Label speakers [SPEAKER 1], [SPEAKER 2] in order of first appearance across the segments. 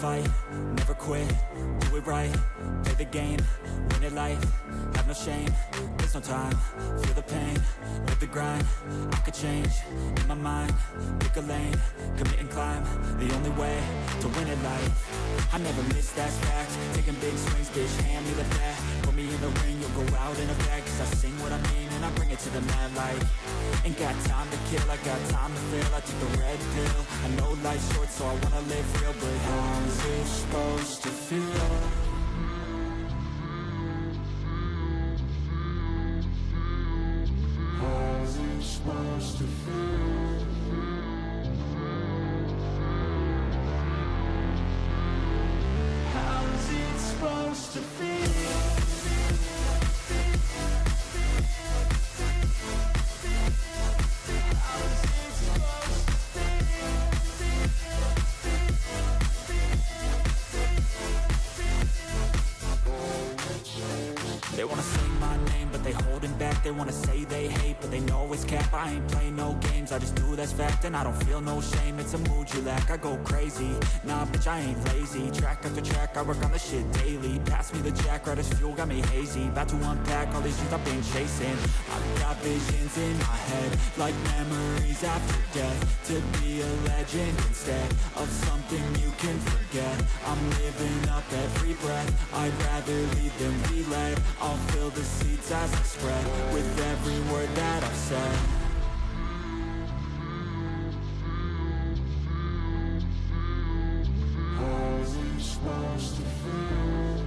[SPEAKER 1] fight, never quit, do it right, play the game, win it life, have no shame, there's no time, feel the pain, live the grind, I could change, in my mind, pick a lane, commit and climb, the only way to win it life, I never miss, that's fact, taking big swings, bitch, hand me the bat, put me in the ring, you'll go out in a bag, cause I sing what I mean and I bring it to the mad light, ain't got time to kill, I got time to feel, I took the red pill, I know life's short so I wanna live real, but how's it supposed to feel? How's it supposed to feel? How's it supposed to feel? They wanna say my name, but they holding back. They wanna say they hate, but they know it's cap. I ain't play no games, I just do that's fact. And I don't feel no shame, it's a mood you lack. I go crazy, nah bitch I ain't lazy. Track after track, I work on this shit daily. Pass me the jack, right as fuel, got me hazy. About to unpack all these dreams I've been chasing. I've got visions in my head, like memories after death. To be a legend instead of something you can forget. I'm living up every breath, I'd rather lead than be led. I'll fill the seats as I spread with every word that I've said. How's it supposed to feel?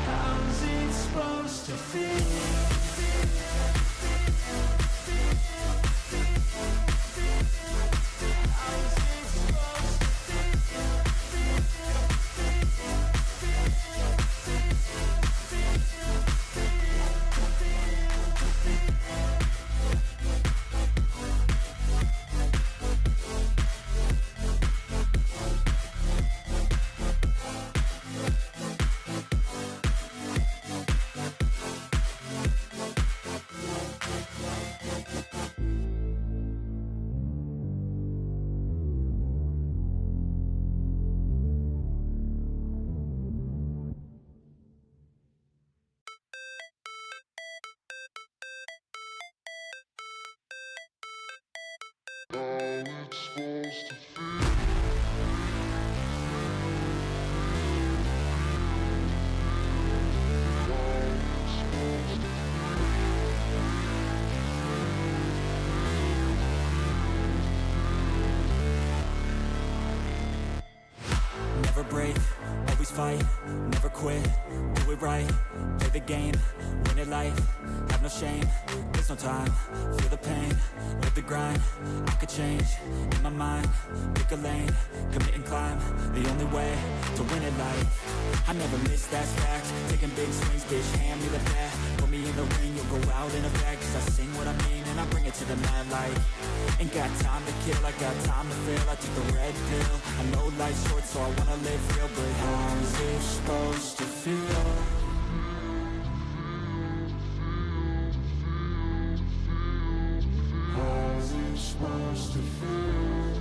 [SPEAKER 1] How's it supposed to feel? Never break, always fight, never quit, do it right, play the game, win it life, have no shame, there's no time, feel the pain, live the grind, I could change, in my mind, pick a lane, commit and climb, the only way to win it life, I never miss, that's fact, taking big swings, bitch, hand me the bat, put me in the ring, you'll go out in a bag, cause I sing what I mean and I bring it to the mad light, ain't got time to kill, I got time to feel, I took the red pill, I know life's short so I wanna live real, but how's it supposed to feel? How's it supposed to feel?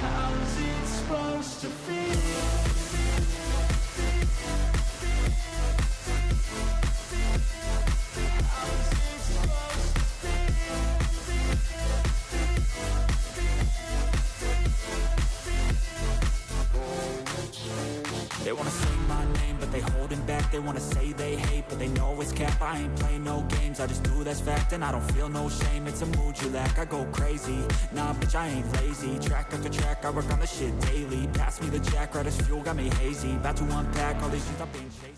[SPEAKER 1] How's it supposed to feel? They wanna say my name, but they holding back. They wanna say they hate, but they know it's cap. I ain't play no games, I just do that's fact. And I don't feel no shame, it's a mood you lack. I go crazy, nah bitch I ain't lazy. Track after track, I work on this shit daily. Pass me the jack, right as fuel, got me hazy. About to unpack all these dreams I've been chasing.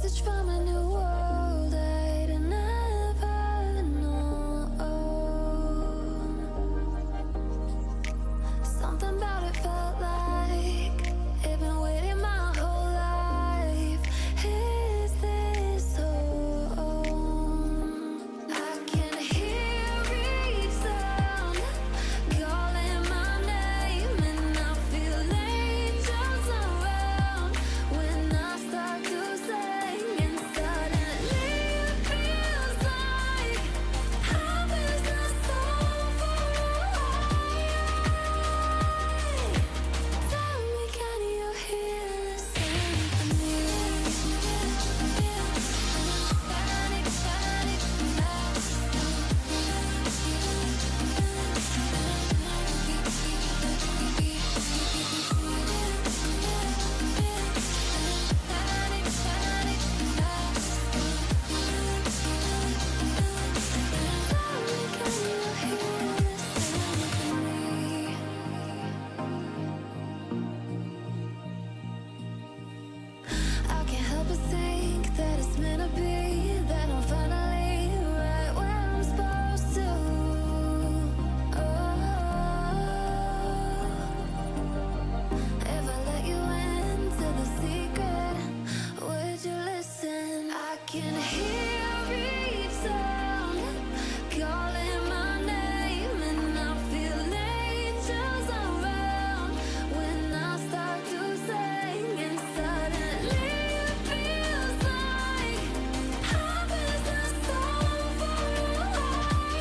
[SPEAKER 2] message from a new world I'd never known. Something about it felt like it'd been waiting my whole life. Is this home? I can hear each sound calling my name, and I feel angels around when I start to sing. And suddenly it feels like heaven is so far away. Tell me, can you hear the symphony? Panic, panic, I can't help but think that it's meant to be, that I'm finally right where I'm supposed to. If I let you into the secret, would you listen? I can hear each sound calling my name, and I feel angels around when I start to sing. And suddenly it feels like heaven is so far away.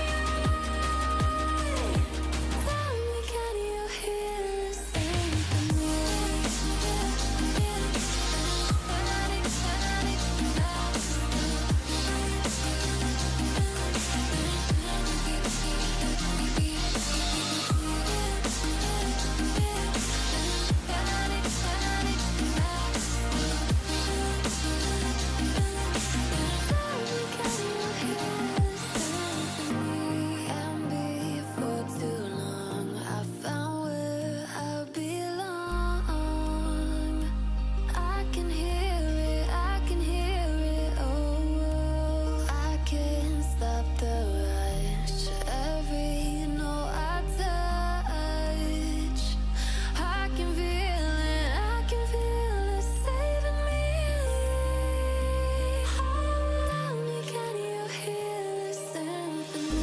[SPEAKER 2] Tell me, can you hear the symphony? Panic, panic, and before too long I found where I belong. I can hear it, I can hear it, oh, I can't stop the rush. Every note I touch, I can feel it saving me. Tell me, can you hear the symphony?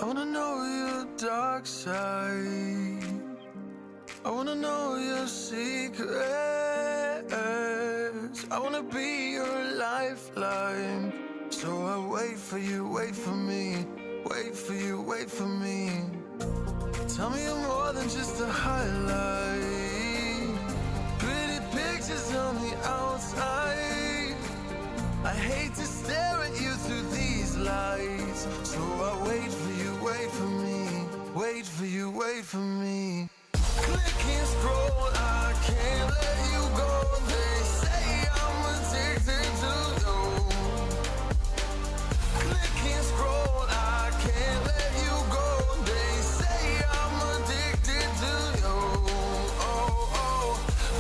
[SPEAKER 3] I wanna know your dark side. I wanna know your secrets. I wanna be your lifeline. So I wait for you, wait for me. Wait for you, wait for me. Tell me you're more than just a highlight. Pretty pictures on the outside. I hate to stare at you through these lights. So I wait for you, wait for me. Wait for you, wait for me. Click and scroll, I can't let you go. They say I'm addicted to you. Click and scroll, I can't let you go. They say I'm addicted to you. Oh, oh,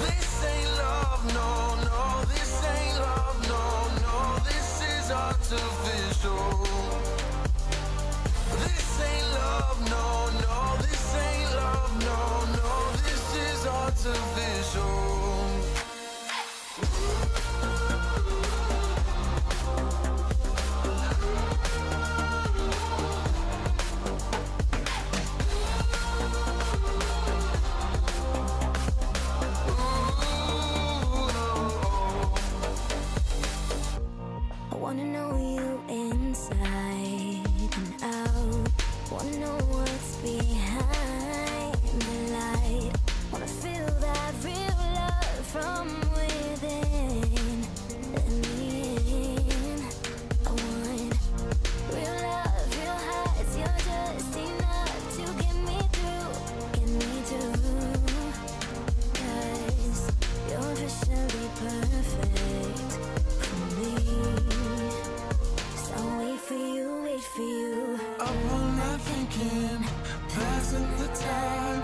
[SPEAKER 3] this ain't love, no, no. This ain't love, no, no. This is artificial. This ain't love, no, no. This ain't love, no, no. This is artificial. Up all night thinking, passing the time,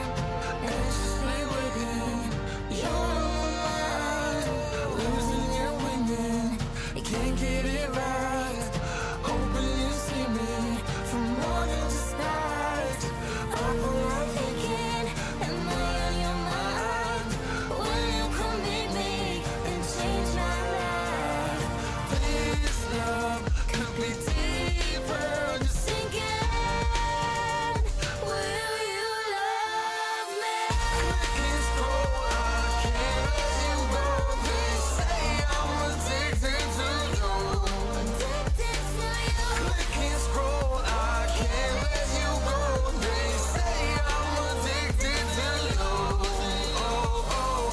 [SPEAKER 3] anxiously waiting. You're on my mind, losing your winning. Can't get it right. Hoping you see me for more than just night. Up all night thinking, am I on your mind? Will you come meet me and change my life? This love could be deeper. Just thinking, will you love me? Clicking scroll, I can't let you go. They say I'm addicted to you. Addicted to you. Clicking scroll, I can't let you go. They say I'm addicted to you. Oh, oh.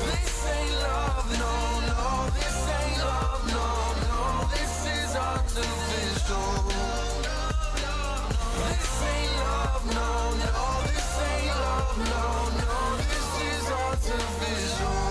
[SPEAKER 3] This ain't love, no, no. This ain't love, no, no. This is artificial. This ain't love, no, no. This ain't love, no, no. This is artificial.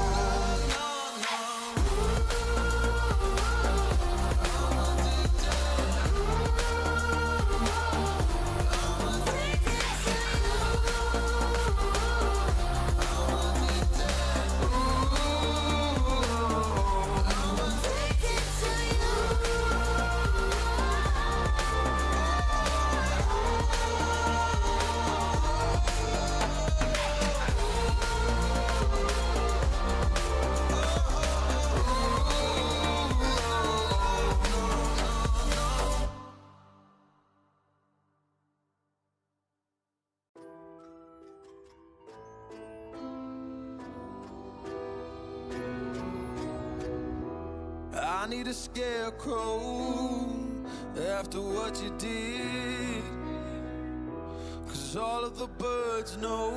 [SPEAKER 3] I need a scarecrow after what you did, 'cause all of the birds know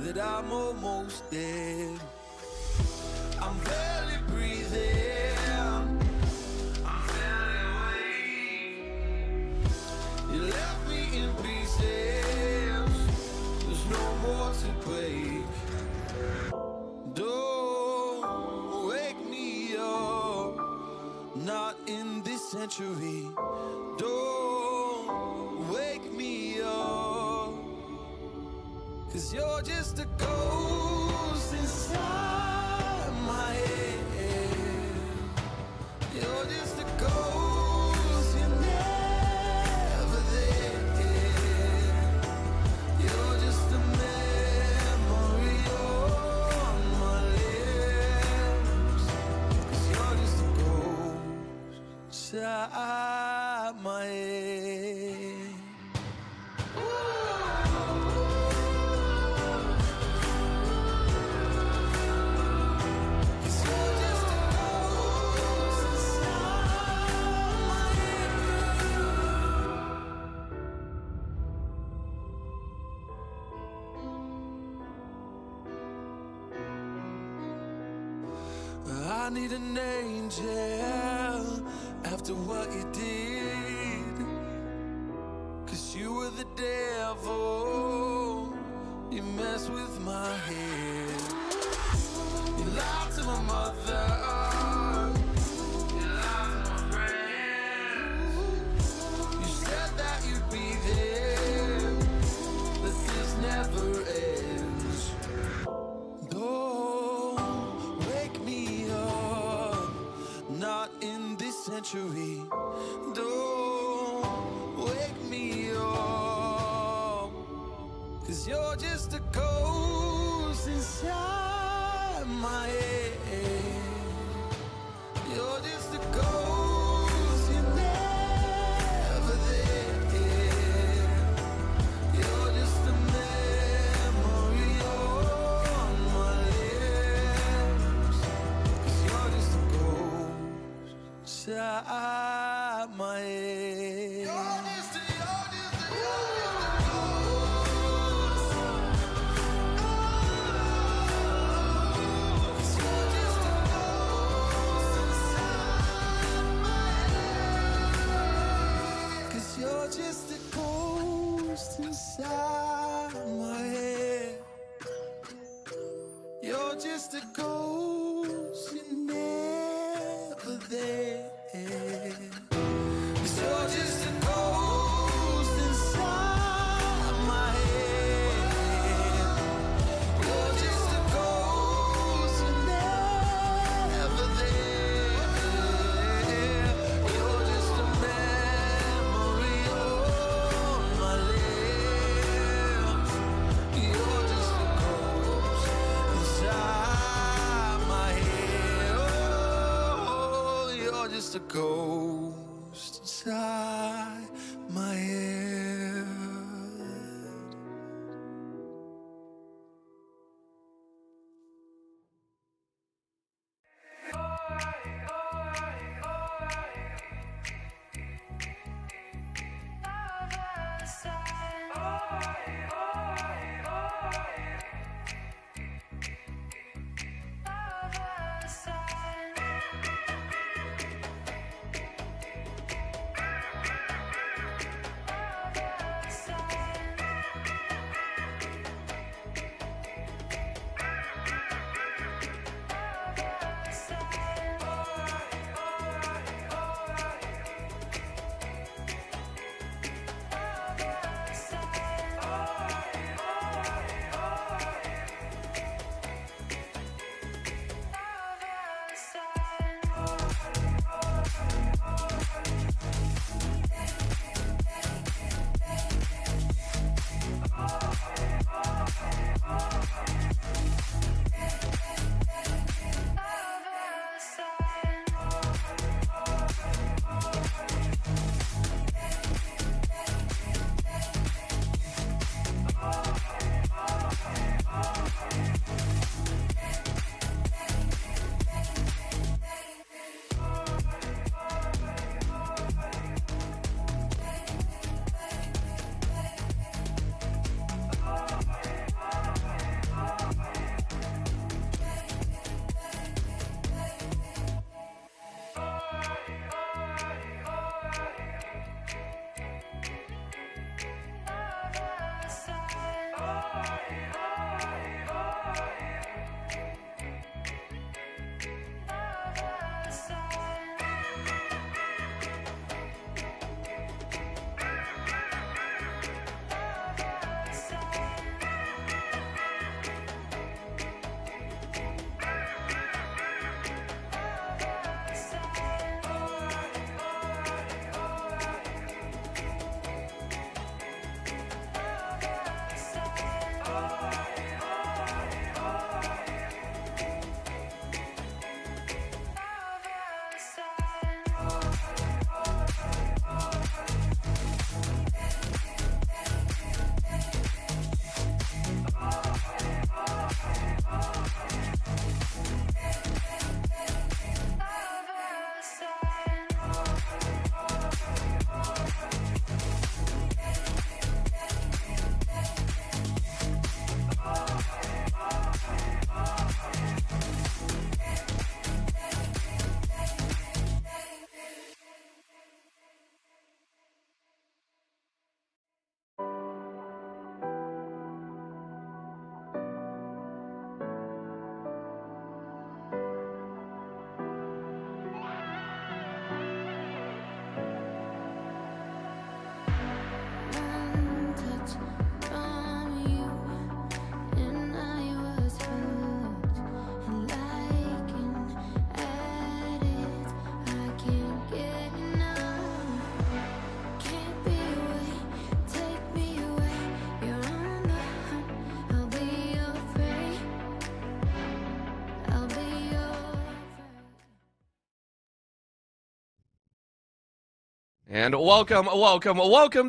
[SPEAKER 3] that I'm almost dead. I'm barely breathing, I'm barely awake. You left me in pieces, there's no more to break. Don't wake me up, not in this century. Don't wake me up, 'cause you're just a ghost inside my head. You're just a ghost, you're never there. You're just a memory on my lips, 'cause you're just a ghost inside my head. I need an angel after what you did, 'cause you were the devil, you messed with my head. You lied to my mother, you lied to my friends. You said that you'd be there, but this never ends. Don't wake me up, not in this century. Don't wake me up, 'cause you're just a ghost inside my head. You're just a ghost, you're never there. You're just a memory on my lips, 'cause you're just a ghost inside my head. You're just a ghost inside my head. You're just a ghost, you're never there. 'Cause you're just a ghost. just a ghost inside my head.
[SPEAKER 2] One touch from you, and I was hooked. And like an addict, I can't get enough. Can't be away, take me away. You're on the hunt, I'll be your prey. I'll be your prey.
[SPEAKER 4] And welcome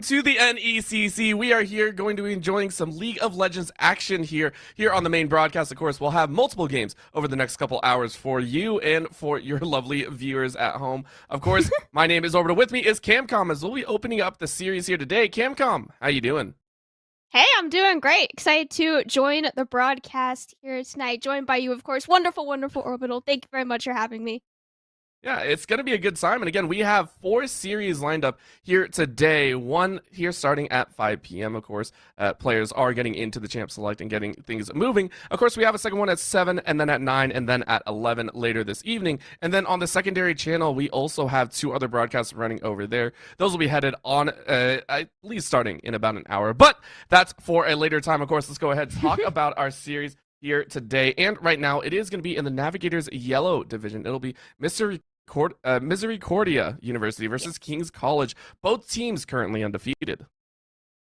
[SPEAKER 4] to the NECC. We are here going to be enjoying some League of Legends action here on the main broadcast. Of course, we'll have multiple games over the next couple hours for you and for your lovely viewers at home. Of course, my name is Orbital. With me is CamCom, as we'll be opening up the series here today. CamCom, how you doing?
[SPEAKER 5] Hey, I'm doing great. Excited to join the broadcast here tonight. Joined by you, of course. Wonderful Orbital. Thank you very much for having me.
[SPEAKER 4] Yeah, it's going to be a good time. And again, we have 4 series lined up here today. One here starting at 5 p.m., of course. Players are getting into the Champ Select and getting things moving. Of course, we have a second one at 7, and then at 9, and then at 11 later this evening. And then on the secondary channel, we also have 2 other broadcasts running over there. Those will be headed on at least starting in about an hour. But that's for a later time. Of course, let's go ahead and talk about our series here today. And right now, it is going to be in the Navigators Yellow division. It'll be Misericordia University versus King's College. Both teams currently undefeated.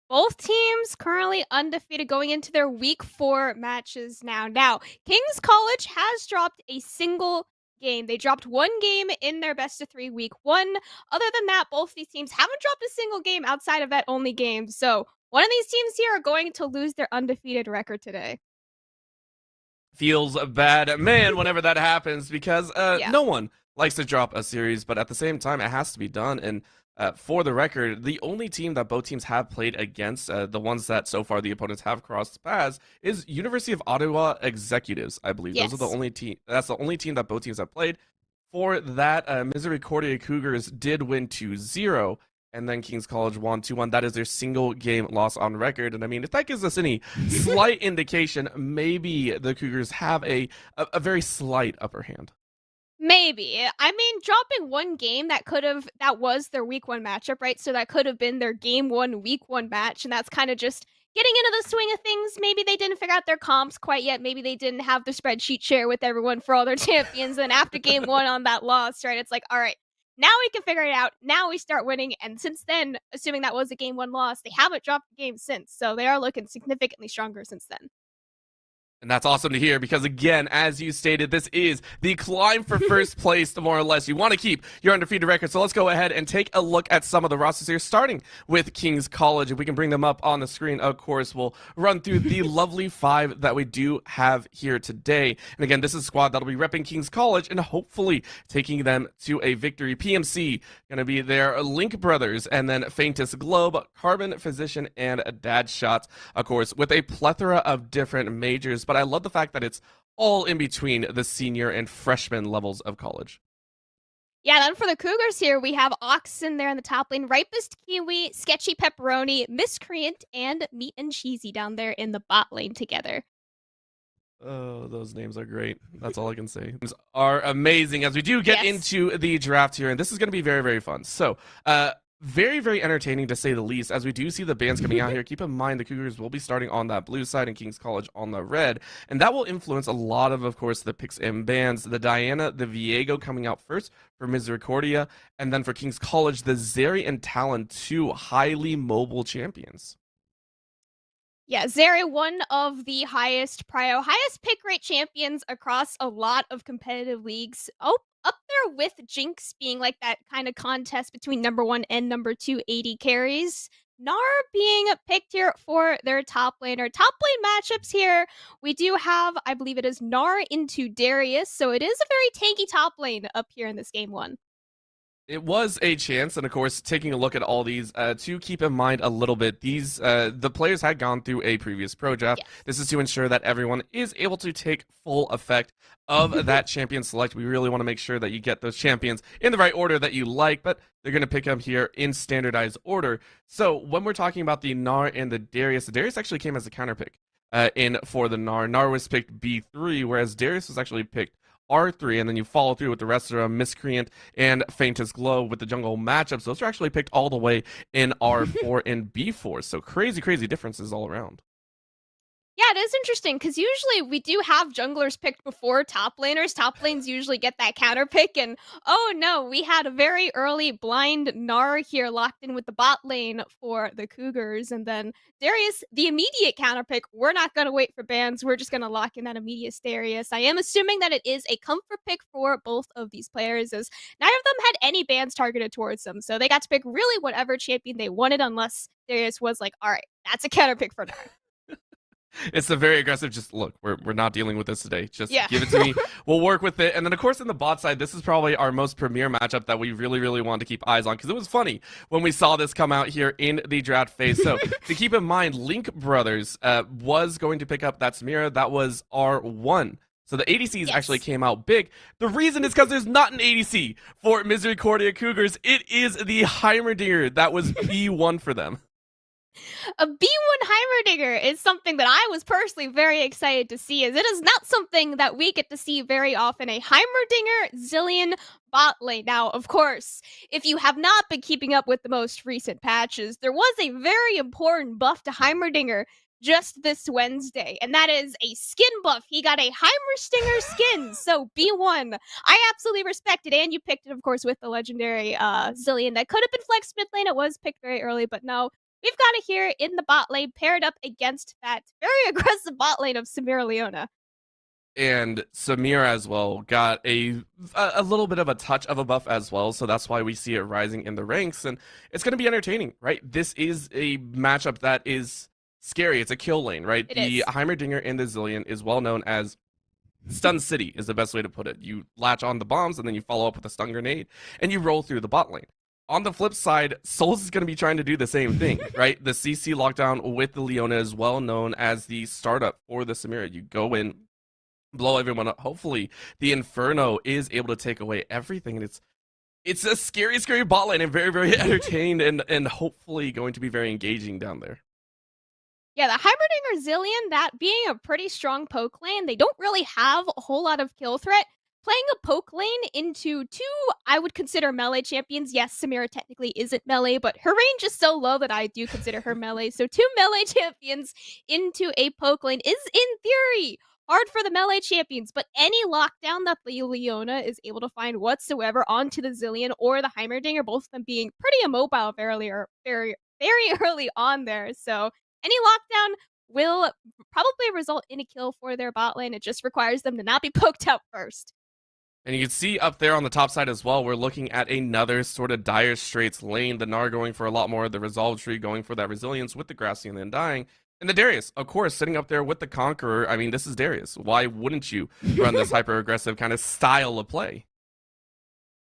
[SPEAKER 5] Both teams currently undefeated going into their week 4 matches now. Now, King's College has dropped a single game. They dropped one game in their best of 3 week one. Other than that, both these teams haven't dropped a single game outside of that only game. So one of these teams here are going to lose their undefeated record today.
[SPEAKER 4] Feels bad, man, whenever that happens because
[SPEAKER 5] Yeah.
[SPEAKER 4] no one likes to drop a series, but at the same time, it has to be done. And for the record, the only team that both teams have played against, the ones that so far the opponents have crossed paths, is University of Ottawa Executives, I believe.
[SPEAKER 5] Yes.
[SPEAKER 4] Those are the only team. That's the only team that both teams have played. For that, Misericordia Cougars did win 2-0. And then King's College won 2-1. That is their single game loss on record. And I mean, if that gives us any slight indication, maybe the Cougars have a very slight upper hand.
[SPEAKER 5] Maybe. I mean, dropping one game that was their week one matchup, right? So that could have been their game one, week one match. And that's kind of just getting into the swing of things. Maybe they didn't figure out their comps quite yet. Maybe they didn't have the spreadsheet share with everyone for all their champions. And after game one on that loss, right? It's like, all right, now we can figure it out. Now we start winning. And since then, assuming that was a game one loss, they haven't dropped a game since. So they are looking significantly stronger since then.
[SPEAKER 4] And that's awesome to hear because, again, as you stated, this is the climb for first place, more or less. You want to keep your undefeated record. So let's go ahead and take a look at some of the rosters here, starting with King's College. If we can bring them up on the screen, of course, we'll run through the lovely 5 that we do have here today. And again, this is a squad that'll be repping King's College and hopefully taking them to a victory. PMC going to be their Link Brothers, and then Faintest Globe, Carbon Physician, and Dad Shots, of course, with a plethora of different majors. But I love the fact that it's all in between the senior and freshman levels of college.
[SPEAKER 5] Yeah, then for the Cougars here, we have Oxen there in the top lane, Ripest Kiwi, Sketchy Pepperoni, Miscreant, and Meat and Cheesy down there in the bot lane together.
[SPEAKER 4] Oh, those names are great. That's all I can say. These are amazing as we do get into the draft here, and this is going to be very, very fun. So, very, very entertaining to say the least, as we do see the bands coming out here. Keep in mind the Cougars will be starting on that blue side and King's College on the red, and that will influence a lot of course, the picks and bands. The Diana, the Viego coming out first for Misericordia, and then for King's College, the Zeri and Talon, 2 highly mobile champions.
[SPEAKER 5] Yeah, Zeri, one of the highest pick rate champions across a lot of competitive leagues. Oh, up there with Jinx being like that kind of contest between number 1 and number 2 AD carries. Gnar being picked here for their top laner. Top lane matchups here, we do have, I believe it is Gnar into Darius, so it is a very tanky top lane up here in this game 1.
[SPEAKER 4] It was a chance, and of course, taking a look at all these, to keep in mind a little bit, these the players had gone through a previous pro draft.
[SPEAKER 5] Yes.
[SPEAKER 4] This is to ensure that everyone is able to take full effect of that champion select. We really want to make sure that you get those champions in the right order that you like, but they're going to pick them here in standardized order. So when we're talking about the Gnar and the Darius actually came as a counter pick in for the Gnar. Gnar was picked B3, whereas Darius was actually picked R3, and then you follow through with the rest of them, Miscreant and Faintest Glow with the jungle matchups. Those are actually picked all the way in R4 and B4. So crazy, crazy differences all around.
[SPEAKER 5] Yeah, it is interesting because usually we do have junglers picked before top laners. Top lanes usually get that counter pick, and oh no, we had a very early blind Gnar here locked in with the bot lane for the Cougars, and then Darius, the immediate counter pick. We're not going to wait for bans. We're just going to lock in that immediate Darius. I am assuming that it is a comfort pick for both of these players, as neither of them had any bans targeted towards them, so they got to pick really whatever champion they wanted, unless Darius was like, all right, that's a counter pick for Gnar.
[SPEAKER 4] It's a very aggressive, just look, we're not dealing with this today. Just give it to me. We'll work with it. And then, of course, in the bot side, this is probably our most premier matchup that we really, really wanted to keep eyes on, because it was funny when we saw this come out here in the draft phase. So to keep in mind, Link Brothers was going to pick up that Samira. That was R1. So the ADCs actually came out big. The reason is because there's not an ADC for Misericordia Cougars. It is the Heimerdinger that was B1 for them.
[SPEAKER 5] A B1 Heimerdinger is something that I was personally very excited to see, as it is not something that we get to see very often. A Heimerdinger Zillion bot lane. Now, of course, if you have not been keeping up with the most recent patches, there was a very important buff to Heimerdinger just this Wednesday, and that is a skin buff. He got a Heimerstinger skin, so B1. I absolutely respect it, and you picked it, of course, with the legendary Zillion. That could have been flexed mid lane. It was picked very early, but no. We've got it here in the bot lane, paired up against that very aggressive bot lane of Samira Leona.
[SPEAKER 4] and Samir as well got a little bit of a touch of a buff as well, so that's why we see it rising in the ranks, and it's going to be entertaining, right? This is a matchup that is scary. It's a kill lane, right?
[SPEAKER 5] It
[SPEAKER 4] The
[SPEAKER 5] is.
[SPEAKER 4] Heimerdinger in the Zillion is well known as Stun City is the best way to put it. You latch on the bombs and then you follow up with a stun grenade and you roll through the bot lane. On the flip side, Souls is going to be trying to do the same thing, right? The CC lockdown with the Leona is well known as the startup for the Samira. You go in, blow everyone up. Hopefully, the Inferno is able to take away everything, and it's a scary, scary bot lane and very, very entertained and hopefully going to be very engaging down there.
[SPEAKER 5] Yeah, the Heimerdinger Zillion, that being a pretty strong poke lane, they don't really have a whole lot of kill threat. Playing a poke lane into two, I would consider melee champions. Yes, Samira technically isn't melee, but her range is so low that I do consider her melee. So two melee champions into a poke lane is, in theory, hard for the melee champions, but any lockdown that the Leona is able to find whatsoever onto the Zillion or the Heimerdinger, both of them being pretty immobile very early on there. So any lockdown will probably result in a kill for their bot lane. It just requires them to not be poked out first.
[SPEAKER 4] And you can see up there on the top side as well, we're looking at another sort of Dire Straits lane. The Gnar going for a lot more, the Resolve Tree going for that resilience with the Grassy and then dying. And the Darius, of course, sitting up there with the Conqueror. I mean, this is Darius. Why wouldn't you run this hyper-aggressive kind of style of play?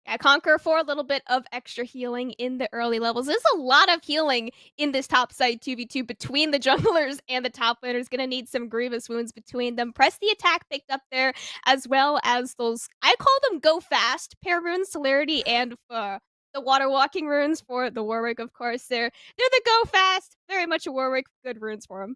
[SPEAKER 5] Yeah, Conquer for a little bit of extra healing in the early levels. There's a lot of healing in this top side 2v2 between the junglers and the top laners. Gonna need some grievous wounds between them. Press the attack picked up there, as well as those, I call them go fast pair runes, Celerity and the water walking runes for the Warwick, of course. They're the go fast, very much a Warwick, good runes for him.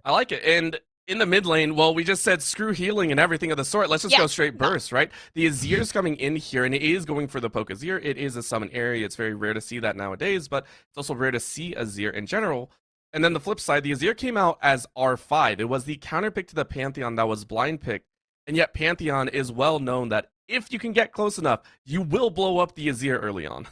[SPEAKER 4] I like it. And in the mid lane, well, we just said screw healing and everything of the sort. Let's just go straight burst, right? The Azir's coming in here, and it is going for the poke Azir. It is a summon area. It's very rare to see that nowadays, but it's also rare to see Azir in general. And then the flip side, the Azir came out as R5. It was the counter pick to the Pantheon that was blind picked, and yet Pantheon is well known that if you can get close enough, you will blow up the Azir early on.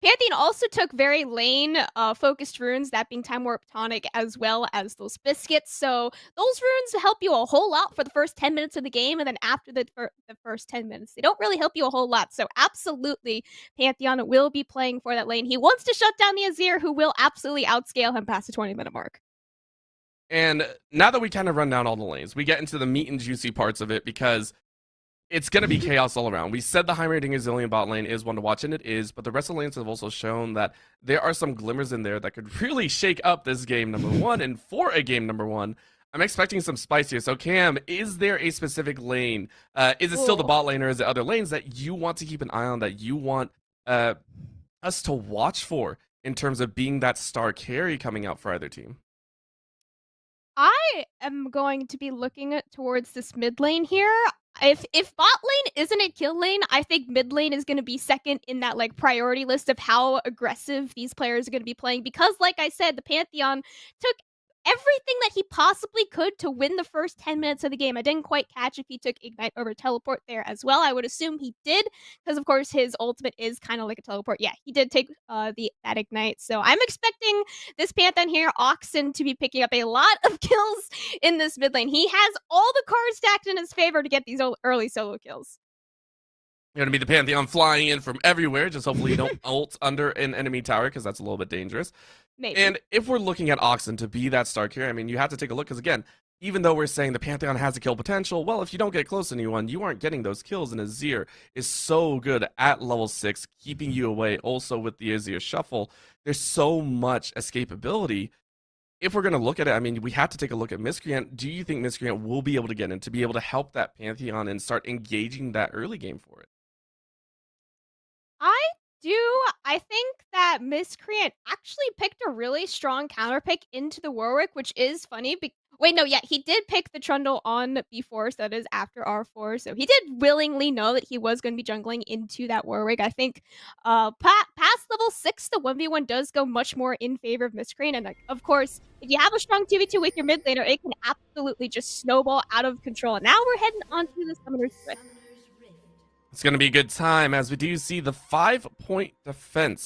[SPEAKER 5] Pantheon also took very lane focused runes, that being Time Warp Tonic, as well as those biscuits. So those runes help you a whole lot for the first 10 minutes of the game, and then after the first 10 minutes, they don't really help you a whole lot. So absolutely, Pantheon will be playing for that lane. He wants to shut down the Azir, who will absolutely outscale him past the 20-minute mark.
[SPEAKER 4] And now that we kind of run down all the lanes, we get into the meat and juicy parts of it, because it's going to be chaos all around. We said the Heimerdinger Zillion bot lane is one to watch, and it is, but the rest of the lanes have also shown that there are some glimmers in there that could really shake up this game number one. And for a game number one, I'm expecting some spice here. So Cam, is there a specific lane? Is it still the bot lane, or is it other lanes that you want to keep an eye on, that you want us to watch for in terms of being that star carry coming out for either team?
[SPEAKER 5] I am going to be looking towards this mid lane here. If bot lane isn't a kill lane, I think mid lane is going to be second in that like priority list of how aggressive these players are going to be playing, because like I said, the Pantheon took everything that he possibly could to win the first 10 minutes of the game. I didn't quite catch if he took Ignite over Teleport there as well. I would assume he did, because of course his ultimate is kind of like a teleport. Yeah, he did take that Ignite. So I'm expecting this Pantheon here, Oxen, to be picking up a lot of kills in this mid lane. He has all the cards stacked in his favor to get these early solo kills.
[SPEAKER 4] You're going to be the Pantheon flying in from everywhere. Just hopefully you don't ult under an enemy tower, because that's a little bit dangerous.
[SPEAKER 5] Maybe.
[SPEAKER 4] And if we're looking at Oxen to be that star carry, I mean, you have to take a look, because again, even though we're saying the Pantheon has a kill potential, well, if you don't get close to anyone, you aren't getting those kills. And Azir is so good at level 6, keeping you away. Also with the Azir Shuffle, there's so much escapability. If we're going to look at it, I mean, we have to take a look at Miscreant. Do you think Miscreant will be able to get in to be able to help that Pantheon and start engaging that early game for it?
[SPEAKER 5] I do. I think that Miscreant actually picked a really strong counter pick into the Warwick, which is funny. Wait, no, yeah, he did pick the Trundle on B4, so that is after R4. So he did willingly know that he was going to be jungling into that Warwick. I think past level 6, the 1v1 does go much more in favor of Miscreant. And of course, if you have a strong 2v2 with your mid laner, it can absolutely just snowball out of control. And now we're heading onto the Summoner's Rift.
[SPEAKER 4] It's going to be a good time, as we do see the 5-point defense